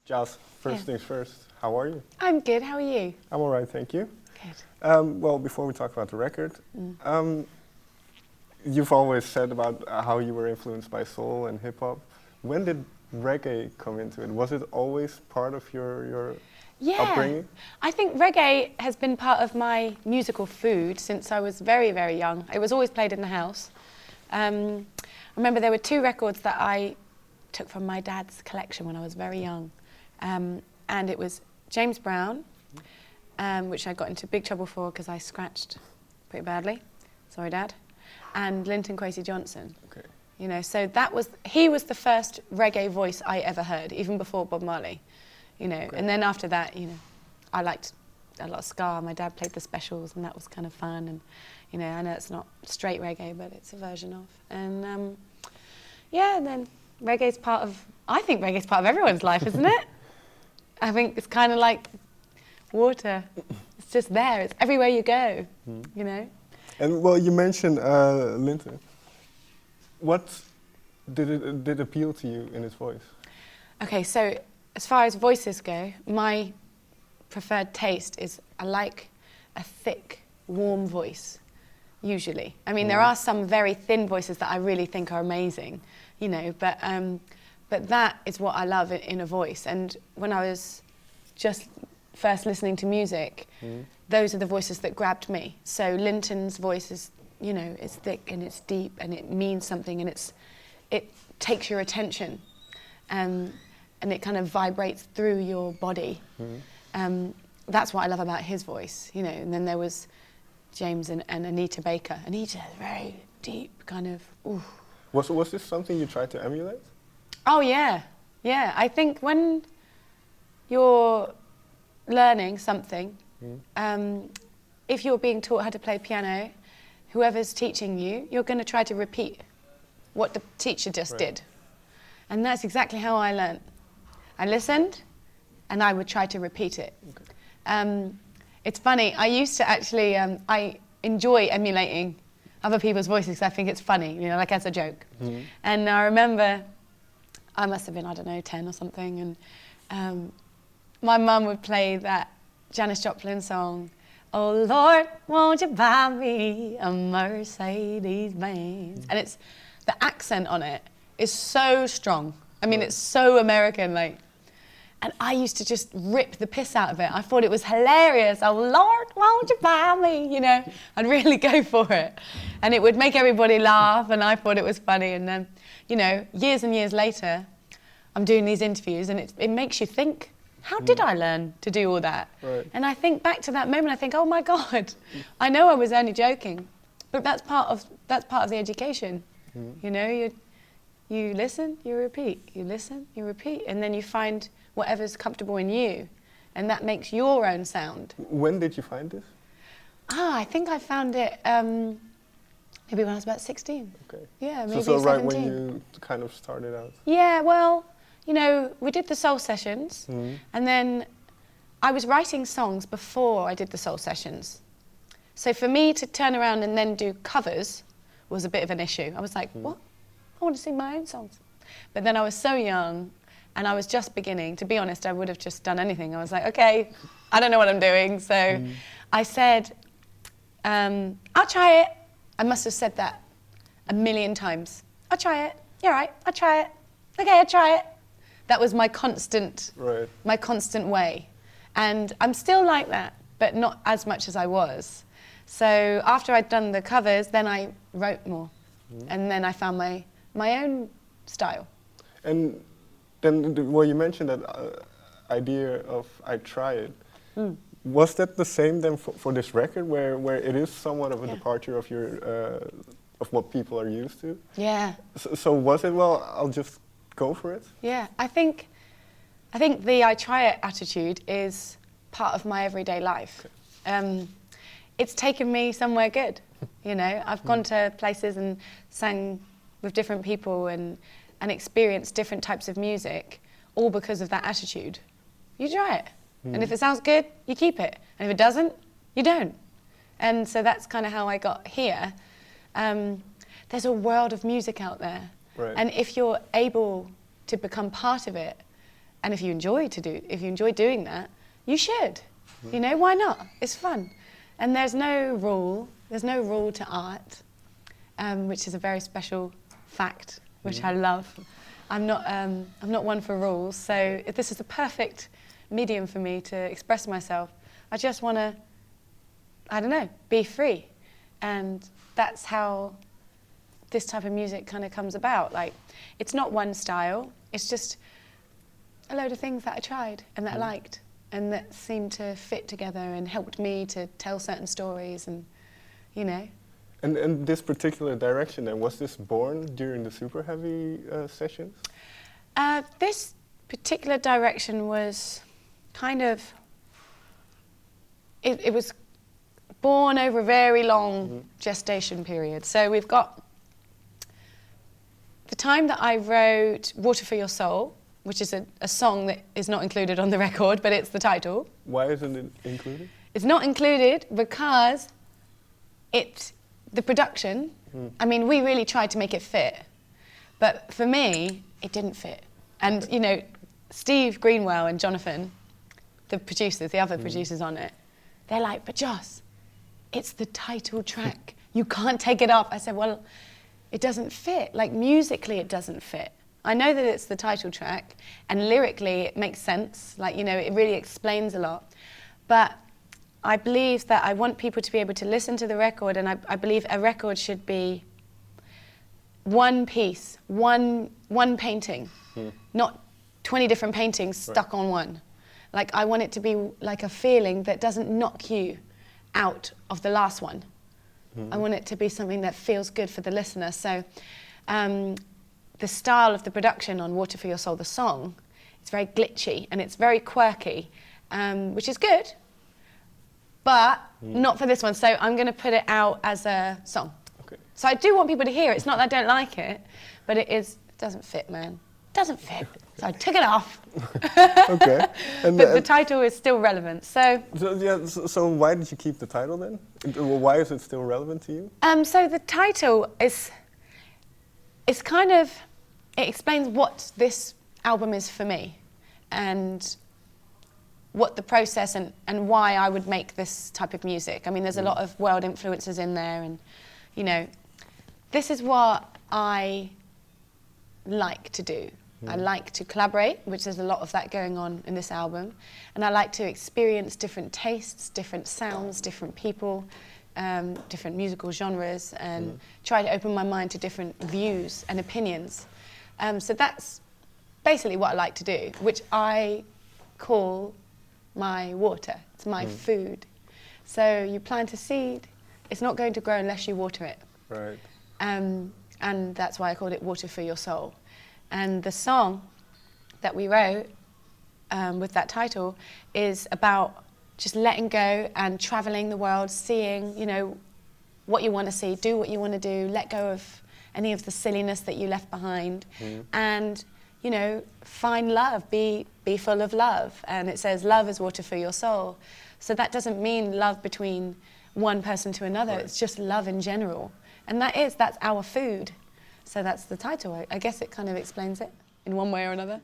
Jas, first things first, how are you? I'm good, how are you? I'm all right, thank you. Good. Well, before we talk about the record, you've always said about how you were influenced by soul and hip-hop. When did reggae come into it? Was it always part of your upbringing? I think reggae has been part of my musical food since I was very, very young. It was always played in the house. I remember there were two records that I took from my dad's collection when I was very young. And it was James Brown, which I got into big trouble for because I scratched pretty badly. Sorry, Dad. And Linton Kwesi Johnson. Okay. You know, so he was the first reggae voice I ever heard, even before Bob Marley. You know, Okay. and then after that, you know, I liked a lot of ska. My dad played the specials, and that was kind of fun. And you know, I know it's not straight reggae, but it's a version of. And and then reggae's part of. I think reggae's part of everyone's life, isn't it? I think it's kind of like water. It's just there. It's everywhere you go. You know. And well, you mentioned Linton. What did appeal to you in his voice? Okay, so as far as voices go, my preferred taste is I like a thick, warm voice, usually. I mean, there are some very thin voices that I really think are amazing, you know, but that is what I love in a voice. And when I was just first listening to music, those are the voices that grabbed me. So Linton's voice is, you know, it's thick and it's deep and it means something and it takes your attention. And it kind of vibrates through your body. That's what I love about his voice, you know. And then there was James and Anita Baker. Anita, very deep, kind of, ooh. Was this something you tried to emulate? Oh yeah. I think when you're learning something, if you're being taught how to play piano, whoever's teaching you, you're going to try to repeat what the teacher just did. And that's exactly how I learned. I listened, and I would try to repeat it. Okay. It's funny, I used to actually, I enjoy emulating other people's voices because I think it's funny, you know, like as a joke. And I remember, I must have been, I don't know, 10 or something, and my mum would play that Janis Joplin song, "Oh Lord, won't you buy me a Mercedes-Benz?" And it's, the accent on it is so strong. I mean, it's so American, like. And I used to just rip the piss out of it. I thought it was hilarious. "Oh Lord, won't you buy me?" You know, I'd really go for it. And it would make everybody laugh, and I thought it was funny. And then, you know, years and years later, I'm doing these interviews, and it makes you think, how did I learn to do all that? Right. And I think back to that moment, I think, oh my God, I know I was only joking, but that's part of the education. You know, you listen, you repeat, you listen, you repeat, and then you find whatever's comfortable in you, and that makes your own sound. When did you find this? I think I found it maybe when I was about 16. Okay. Yeah, maybe so 17. right when you kind of started out. Yeah, well, you know, we did the soul sessions, and then I was writing songs before I did the soul sessions. So for me to turn around and then do covers was a bit of an issue. I was like, what? I want to sing my own songs. But then I was so young, and I was just beginning. To be honest, I would have just done anything. I was like, okay, I don't know what I'm doing. So I said, I'll try it. I must have said that a million times. I'll try it. You're right, I'll try it. Okay, I'll try it. That was my constant way. And I'm still like that, but not as much as I was. So after I'd done the covers, then I wrote more. And then I found my own style. And then, well, you mentioned that idea of "I try it." Was that the same then for this record, where it is somewhat of a departure of your of what people are used to? Yeah. So was it, well, I'll just go for it? Yeah, I think the "I try it" attitude is part of my everyday life. It's taken me somewhere good. You know, I've gone to places and sang with different people and experienced different types of music, all because of that attitude. You try it. And if it sounds good, you keep it. And if it doesn't, you don't. And so that's kind of how I got here. There's a world of music out there. Right. And if you're able to become part of it, And if you enjoy doing that, you should. You know, why not? It's fun. And there's no rule to art, which is a very special fact, which I love. I'm not one for rules, so if this is the perfect medium for me to express myself. I just want to, I don't know, be free. And that's how this type of music kind of comes about. Like, it's not one style, it's just a load of things that I tried and that I liked and that seemed to fit together and helped me to tell certain stories and, you know. And this particular direction then, was this born during the Super Heavy sessions? This particular direction was kind of, it was born over a very long gestation period. So we've got the time that I wrote Water for Your Soul, which is a song that is not included on the record, but it's the title. Why isn't it included? It's not included because the production, I mean, we really tried to make it fit, but for me, it didn't fit. And, you know, Steve Greenwell and Jonathan, the producers, the other producers on it, they're like, but Joss, it's the title track. You can't take it off. I said, well, it doesn't fit. Like, musically, it doesn't fit. I know that it's the title track, and lyrically, it makes sense. Like, you know, it really explains a lot. But I believe that I want people to be able to listen to the record, and I believe a record should be one piece, one painting, not 20 different paintings stuck on one. Like, I want it to be like a feeling that doesn't knock you out of the last one. I want it to be something that feels good for the listener. So the style of the production on Water for Your Soul, the song, it's very glitchy and it's very quirky, which is good, but not for this one. So I'm going to put it out as a song. Okay. So I do want people to hear it. It's not that I don't like it, but it doesn't fit, man. It doesn't fit. So I took it off. Okay. And but the title is still relevant. So why did you keep the title then? Why is it still relevant to you? So the title is kind of, it explains what this album is for me and what the process and why I would make this type of music. I mean, there's a lot of world influences in there, and, you know, this is what I like to do. I like to collaborate, which there's a lot of that going on in this album, and I like to experience different tastes, different sounds, different people, different musical genres, and try to open my mind to different views and opinions. So that's basically what I like to do, which I call my water. It's my food. So you plant a seed, it's not going to grow unless you water it. Right. And that's why I called it Water for Your Soul. And the song that we wrote with that title is about just letting go and traveling the world, seeing, you know, what you want to see, do what you want to do, let go of any of the silliness that you left behind, and, you know, find love, be full of love. And it says love is water for your soul. So that doesn't mean love between one person to another, it's just love in general. And that's our food. So that's the title. I guess it kind of explains it in one way or another.